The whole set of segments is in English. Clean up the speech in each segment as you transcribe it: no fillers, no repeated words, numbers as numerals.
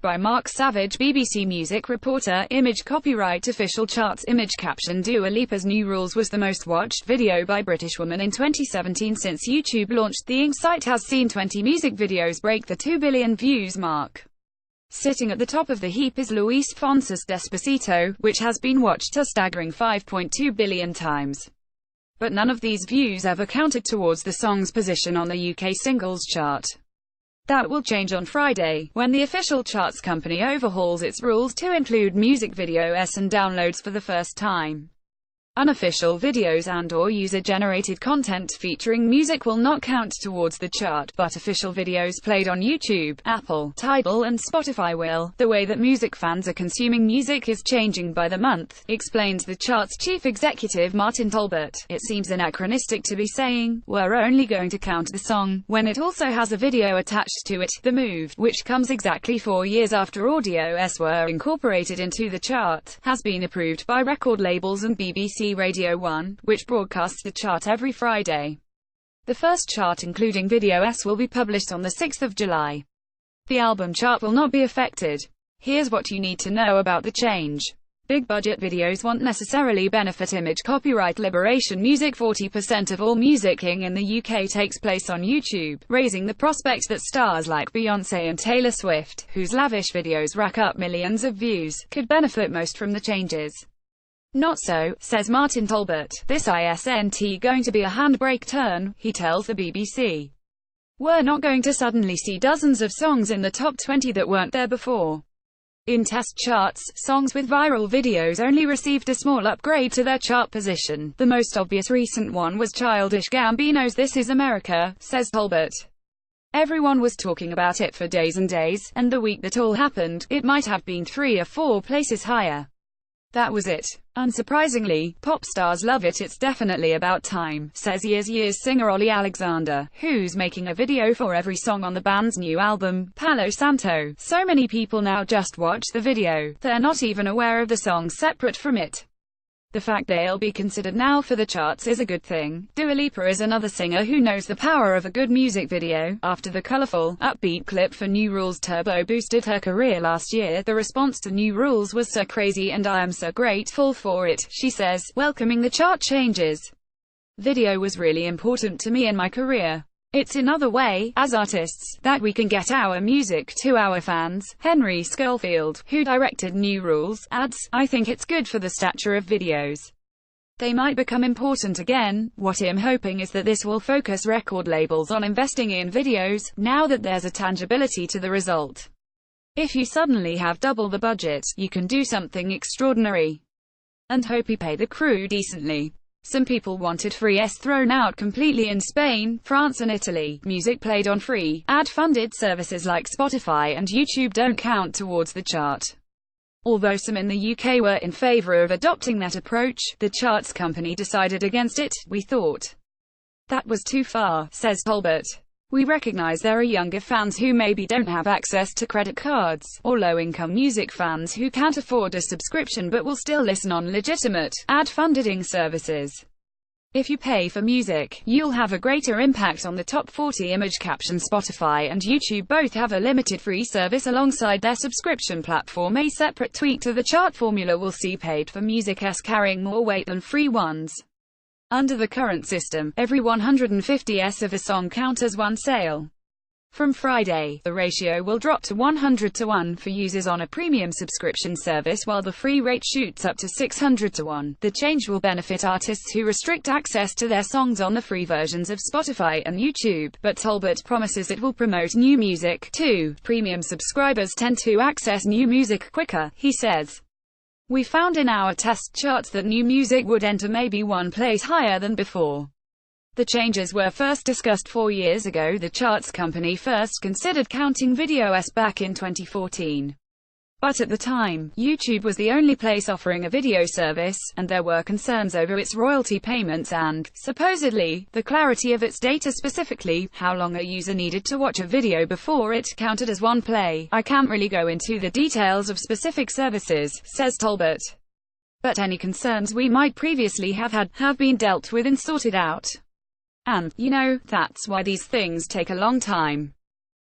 by Mark Savage, BBC Music reporter. Image copyright official charts. Image caption. Dua Lipa's New Rules was the most watched video by British woman in 2017 since YouTube launched. The site has seen 20 music videos break the 2 billion views mark. Sitting at the top of the heap is Luis Fonsi's Despacito, which has been watched a staggering 5.2 billion times. But none of these views ever counted towards the song's position on the UK singles chart. That will change on Friday, when the official charts company overhauls its rules to include music videos and downloads for the first time. Unofficial videos and/or user-generated content featuring music will not count towards the chart, but official videos played on YouTube, Apple, Tidal and Spotify will. The way that music fans are consuming music is changing by the month, explains the chart's chief executive Martin Talbot. It seems anachronistic to be saying, we're only going to count the song, when it also has a video attached to it. The move, which comes exactly 4 years after audios were incorporated into the chart, has been approved by record labels and BBC Radio 1, which broadcasts the chart every Friday. The first chart including videos will be published on the 6th of July. The album chart will not be affected. Here's what you need to know about the change. Big budget videos won't necessarily benefit image copyright liberation. Music. 40% of all musicking in the UK takes place on YouTube, raising the prospect that stars like Beyoncé and Taylor Swift, whose lavish videos rack up millions of views, could benefit most from the changes. Not so, says Martin Talbot. This isn't going to be a handbrake turn, he tells the BBC. We're not going to suddenly see dozens of songs in the top 20 that weren't there before. In test charts, songs with viral videos only received a small upgrade to their chart position. The most obvious recent one was Childish Gambino's This Is America, says Talbot. Everyone was talking about it for days and days, and the week that all happened, it might have been 3 or 4 places higher. That was it. Unsurprisingly, pop stars love it. It's definitely about time, says Years singer Ollie Alexander, who's making a video for every song on the band's new album, Palo Santo. So many people now just watch the video. They're not even aware of the song separate from it. The fact they'll be considered now for the charts is a good thing. Dua Lipa is another singer who knows the power of a good music video. After the colourful, upbeat clip for New Rules turbo boosted her career last year, the response to New Rules was so crazy and I am so grateful for it, she says, welcoming the chart changes. Video was really important to me in my career. It's another way, as artists, that we can get our music to our fans. Henry Schofield, who directed New Rules, adds, I think it's good for the stature of videos. They might become important again. What I'm hoping is that this will focus record labels on investing in videos, now that there's a tangibility to the result. If you suddenly have double the budget, you can do something extraordinary. And hope you pay the crew decently. Some people wanted free thrown out completely in Spain, France and Italy. Music played on free, ad-funded services like Spotify and YouTube don't count towards the chart. Although some in the UK were in favour of adopting that approach, the charts company decided against it. We thought that was too far, says Talbot. We recognise there are younger fans who maybe don't have access to credit cards, or low-income music fans who can't afford a subscription but will still listen on legitimate, ad-funded services. If you pay for music, you'll have a greater impact on the top 40. Image caption. Spotify and YouTube both have a limited free service alongside their subscription platform. A separate tweak to the chart formula will see paid for music carrying more weight than free ones. Under the current system, every 150 of a song counts as one sale. From Friday, the ratio will drop to 100:1 for users on a premium subscription service while the free rate shoots up to 600:1. The change will benefit artists who restrict access to their songs on the free versions of Spotify and YouTube, but Talbot promises it will promote new music, too. Premium subscribers tend to access new music quicker, he says. We found in our test charts that new music would enter maybe 1 place higher than before. The changes were first discussed 4 years ago. The charts company first considered counting videos back in 2014. But at the time, YouTube was the only place offering a video service, and there were concerns over its royalty payments and, supposedly, the clarity of its data, specifically, how long a user needed to watch a video before it counted as one play. I can't really go into the details of specific services, says Talbot. But any concerns we might previously have had, have been dealt with and sorted out. And, you know, that's why these things take a long time.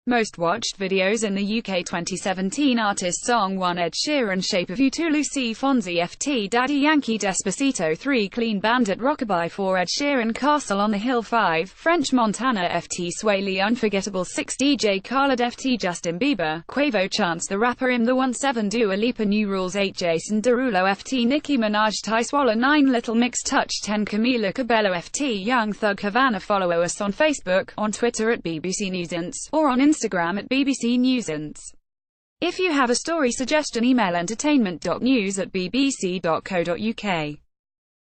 Most watched videos in the UK 2017 artist Song 1 Ed Sheeran Shape of You 2 Lucy Fonsi FT Daddy Yankee Despacito 3 Clean Bandit Rockabye 4 Ed Sheeran Castle on the Hill 5 French Montana FT Sway Lee Unforgettable 6 DJ Khaled FT Justin Bieber Quavo Chance the Rapper Im the 1 7 Dua Lipa New Rules 8 Jason Derulo FT Nicki Minaj Ty Swallow 9 Little Mix Touch 10 Camila Cabello FT Young Thug Havana. Follow us on Facebook, on Twitter at BBC Newsance, or on Instagram at BBC Newsance. If you have a story suggestion, email entertainment.news@bbc.co.uk.